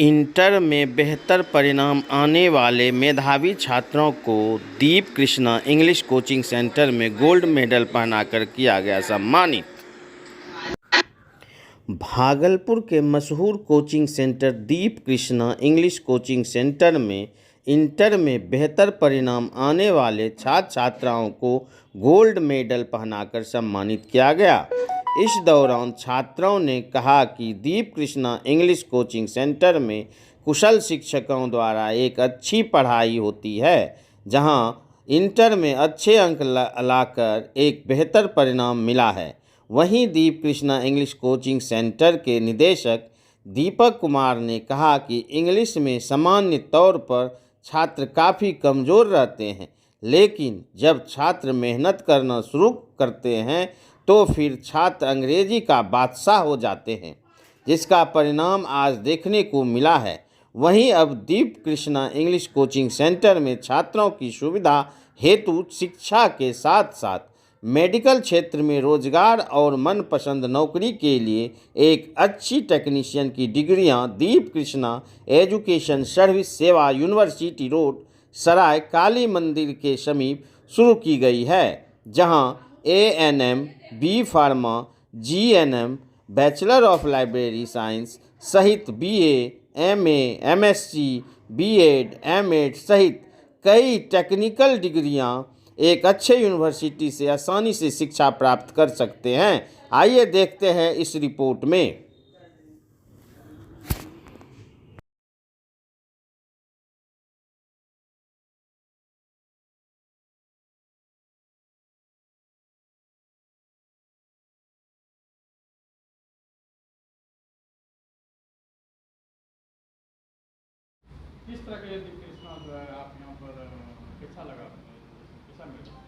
Inter में बेहतर परिणाम आने वाले मेधावी छात्रों को दीप कृष्णा इंग्लिश कोचिंग सेंटर में गोल्ड मेडल पहनाकर किया गया सम्मानित। भागलपुर के मशहूर कोचिंग सेंटर दीप कृष्णा इंग्लिश कोचिंग सेंटर में इंटर में बेहतर परिणाम आने वाले छात्र छात्राओं को गोल्ड मेडल पहनाकर सम्मानित किया गया। इस दौरान छात्रों ने कहा कि दीप कृष्णा इंग्लिश कोचिंग सेंटर में कुशल शिक्षकों द्वारा एक अच्छी पढ़ाई होती है, जहां इंटर में अच्छे अंक लाकर एक बेहतर परिणाम मिला है। वहीं दीप कृष्णा इंग्लिश कोचिंग सेंटर के निदेशक दीपक कुमार ने कहा कि इंग्लिश में सामान्य तौर पर छात्र काफ़ी कमज़ोर रहते हैं, लेकिन जब छात्र मेहनत करना शुरू करते हैं तो फिर छात्र अंग्रेजी का बादशाह हो जाते हैं, जिसका परिणाम आज देखने को मिला है। वहीं अब दीप कृष्णा इंग्लिश कोचिंग सेंटर में छात्रों की सुविधा हेतु शिक्षा के साथ साथ मेडिकल क्षेत्र में रोजगार और मनपसंद नौकरी के लिए एक अच्छी टेक्नीशियन की डिग्रियां दीप कृष्णा एजुकेशन सर्विस सेवा यूनिवर्सिटी रोड सराय काली मंदिर के समीप शुरू की गई है, जहां ANM, B pharma, GNM, bachelor of library science सहित BA, MA, MSc, BEd, MEd सहित कई टेक्निकल डिग्रियां एक अच्छे यूनिवर्सिटी से आसानी से शिक्षा प्राप्त कर सकते हैं। आइए देखते हैं इस रिपोर्ट में। किस तरह का ये दीप कृष्णा जो है आप यहाँ पर कैसा लगा, कैसा मिला?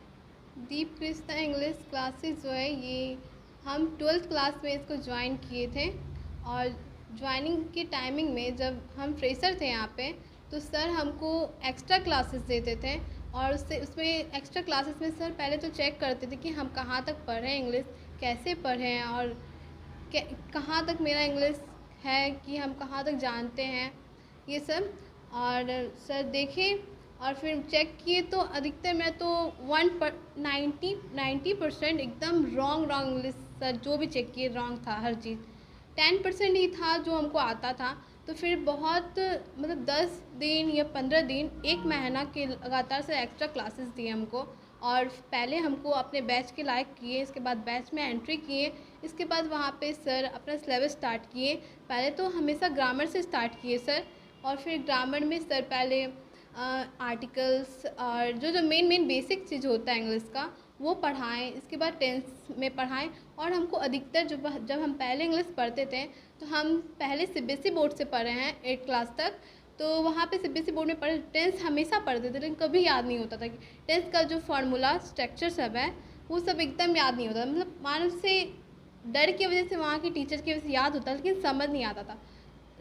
दीप कृष्णा इंग्लिश क्लासेस जो है ये हम 12th क्लास में इसको ज्वाइन किए थे, और ज्वाइनिंग के टाइमिंग में जब हम फ्रेशर थे यहाँ पे, तो सर हमको एक्स्ट्रा क्लासेस देते थे। और उसमें एक्स्ट्रा क्लासेस में सर पहले तो चेक करते थे कि हम कहाँ तक पढ़ें, इंग्लिश कैसे पढ़ें, और कहाँ तक मेरा इंग्लिश है कि हम कहाँ तक जानते हैं, ये सब। और सर देखे और फिर चेक किए तो अधिकतर मैं तो 90% एकदम रॉन्ग इंग्लिश, सर जो भी चेक किए रॉन्ग था हर चीज़। 10% ही था जो हमको आता था। तो फिर बहुत मतलब 10 दिन या 15 दिन, एक महीना के लगातार से एक्स्ट्रा क्लासेस दिए हमको। और पहले हमको अपने बैच के लायक किए, इसके बाद बैच में एंट्री किए, इसके बाद वहाँ पे सर अपना सिलेबस स्टार्ट किए। पहले तो हमेशा ग्रामर से स्टार्ट किए सर, और फिर ग्रामर में सर पहले आर्टिकल्स और जो मेन बेसिक चीज़ होता है इंग्लिश का वो पढ़ाएं। इसके बाद टेंस में पढ़ाएं। और हमको अधिकतर जब हम पहले इंग्लिश पढ़ते थे तो हम पहले सीबीएसई बोर्ड से पढ़े हैं 8 क्लास तक, तो वहाँ पे सीबीएसई बोर्ड में पढ़े टेंस हमेशा पढ़ते थे, लेकिन कभी याद नहीं होता था कि टेंस का जो फार्मूला स्ट्रक्चर सब है वो सब एकदम याद नहीं होता। मतलब मानव से डर की वजह से, वहाँ की टीचर की वजह से याद होता, लेकिन समझ नहीं आता था।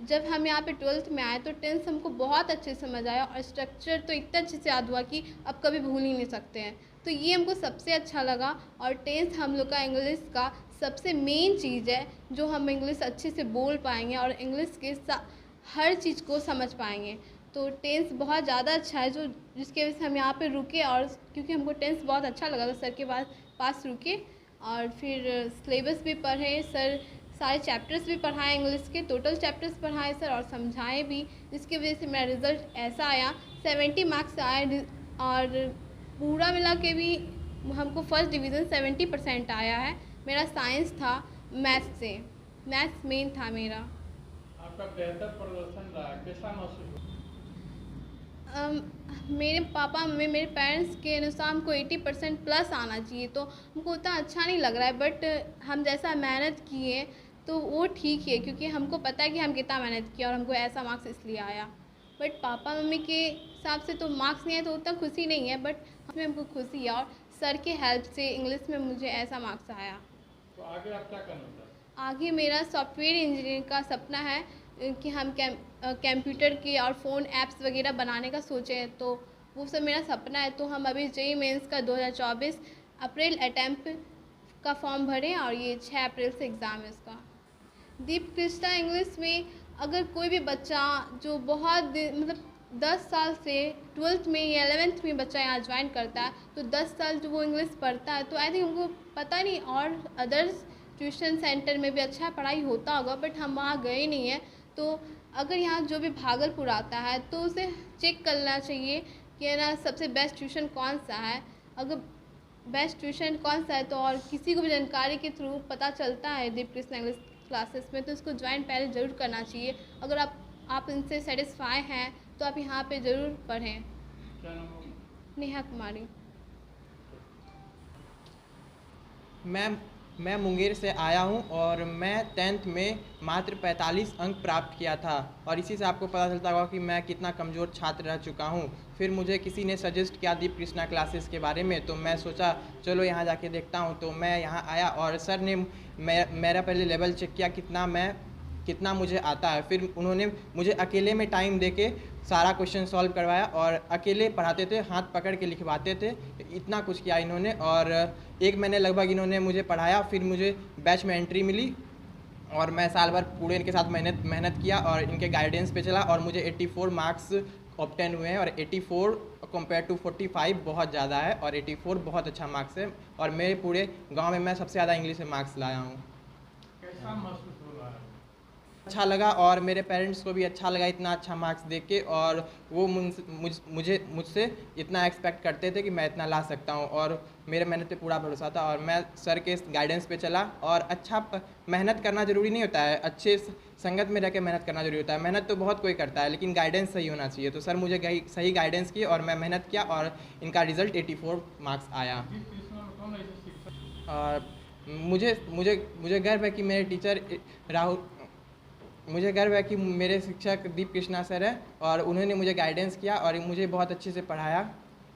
जब हम यहाँ पे 12th में आए तो टेंस हमको बहुत अच्छे से समझ आया, और स्ट्रक्चर तो इतना अच्छे से याद हुआ कि अब कभी भूल ही नहीं सकते हैं। तो ये हमको सबसे अच्छा लगा। और टेंस हम लोग का इंग्लिश का सबसे मेन चीज़ है, जो हम इंग्लिश अच्छे से बोल पाएंगे और इंग्लिश के हर चीज़ को समझ पाएंगे। तो टेंस बहुत ज़्यादा अच्छा है, जो जिसके वजह से हम यहाँ पे रुके, और क्योंकि हमको टेंस बहुत अच्छा लगा तो सर के पास रुके। और फिर सिलेबस भी पढ़े सर, सारे चैप्टर्स भी पढ़ाए, इंग्लिश के टोटल चैप्टर्स पढ़ाए सर, और समझाए भी, जिसकी वजह से मेरा रिज़ल्ट ऐसा आया 70 मार्क्स आए। और पूरा मिला के भी हमको फर्स्ट डिवीज़न 70% आया है। मेरा साइंस था, मैथ्स मेन था मेरा। आपका बेहतर प्रदर्शन रहा, कैसा महसूस हुआ? मेरे पापा मम्मी, मेरे पेरेंट्स के अनुसार हमको 80% प्लस आना चाहिए, तो हमको उतना अच्छा नहीं लग रहा है। बट हम जैसा मेहनत किए तो वो ठीक है, क्योंकि हमको पता है कि हम कितना मेहनत किया और हमको ऐसा मार्क्स इसलिए आया। बट पापा मम्मी के हिसाब से तो मार्क्स नहीं आया तो उतना खुशी नहीं है, बट उसमें हमको खुशी है। और सर के हेल्प से इंग्लिश में मुझे ऐसा मार्क्स आया। तो आगे आप क्या करना चाहते हैं? आगे मेरा सॉफ्टवेयर इंजीनियरिंग का सपना है कि हम कंप्यूटर के और फ़ोन ऐप्स वगैरह बनाने का सोचे हैं, तो वो सब मेरा सपना है। तो हम अभी जेईई मेंस का 2024 अप्रैल अटैम्प्ट का फॉर्म भरें, और ये 6 अप्रैल से एग्ज़ाम है इसका। दीप कृष्णा इंग्लिश में अगर कोई भी बच्चा जो मतलब 10 साल से 12th में या 11th में बच्चा यहाँ ज्वाइन करता है, तो 10 साल जो वो इंग्लिश पढ़ता है, तो आई थिंक हमको पता नहीं और अदर्स ट्यूशन सेंटर में भी अच्छा पढ़ाई होता होगा, बट हम वहाँ गए नहीं हैं। तो अगर यहाँ जो भी भागलपुर आता है तो उसे चेक करना चाहिए कि है ना सबसे बेस्ट ट्यूशन कौन सा है। अगर बेस्ट ट्यूशन कौन सा है तो और किसी को भी जानकारी के थ्रू पता चलता है दीप कृष्णा इंग्लिश क्लासेस में, तो इसको ज्वाइन पहले ज़रूर करना चाहिए। अगर आप इनसे सेटिस्फाई हैं तो आप यहाँ पे ज़रूर पढ़ें। क्या नाम है? नेहा कुमारी। मैं मुंगेर से आया हूं और मैं 10th में मात्र 45 अंक प्राप्त किया था, और इसी से आपको पता चलता होगा कि मैं कितना कमज़ोर छात्र रह चुका हूं। फिर मुझे किसी ने सजेस्ट किया दीप कृष्णा क्लासेस के बारे में, तो मैं सोचा चलो यहां जाके देखता हूं। तो मैं यहां आया और सर ने मेरा पहले लेवल चेक किया कितना मुझे आता है। फिर उन्होंने मुझे अकेले में टाइम देके सारा क्वेश्चन सॉल्व करवाया और अकेले पढ़ाते थे, हाथ पकड़ के लिखवाते थे। इतना कुछ किया इन्होंने, और 1 महीने लगभग इन्होंने मुझे पढ़ाया। फिर मुझे बैच में एंट्री मिली और मैं साल भर पूरे इनके साथ मेहनत किया और इनके गाइडेंस पे चला, और मुझे 84 मार्क्स ऑब्टेन हुए हैं। और 84 कंपेयर टू 45 बहुत ज़्यादा है, और 84 बहुत अच्छा मार्क्स है। और मेरे पूरे गाँव में मैं सबसे ज़्यादा इंग्लिश में मार्क्स लाया हूँ। कैसा महसूस हो रहा है? अच्छा लगा, और मेरे पेरेंट्स को भी अच्छा लगा इतना अच्छा मार्क्स देख के, और वो मुझसे इतना एक्सपेक्ट करते थे कि मैं इतना ला सकता हूँ, और मेरे मेहनत पे पूरा भरोसा था। और मैं सर के गाइडेंस पे चला। और अच्छा मेहनत करना ज़रूरी नहीं होता है, अच्छे संगत में रह के मेहनत करना जरूरी होता है। मेहनत तो बहुत कोई करता है, लेकिन गाइडेंस सही होना चाहिए। तो सर मुझे सही गाइडेंस किए और मैं मेहनत किया, और इनका रिज़ल्ट 84 मार्क्स आया। दीप कृष्णा में कौन ऐसे शिक्षक? और मुझे गर्व है कि मेरे टीचर मुझे गर्व है कि मेरे शिक्षक दीप कृष्णा सर हैं, और उन्होंने मुझे गाइडेंस किया और मुझे बहुत अच्छे से पढ़ाया,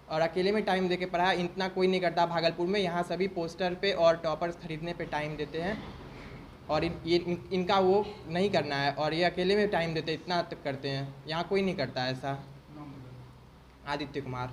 और अकेले में टाइम देके पढ़ाया। इतना कोई नहीं करता भागलपुर में। यहाँ सभी पोस्टर पे और टॉपर्स खरीदने पे टाइम देते हैं, और इनका वो नहीं करना है, और ये अकेले में टाइम देते इतना तक करते हैं। यहाँ कोई नहीं करता ऐसा। नाम बताइए। आदित्य कुमार।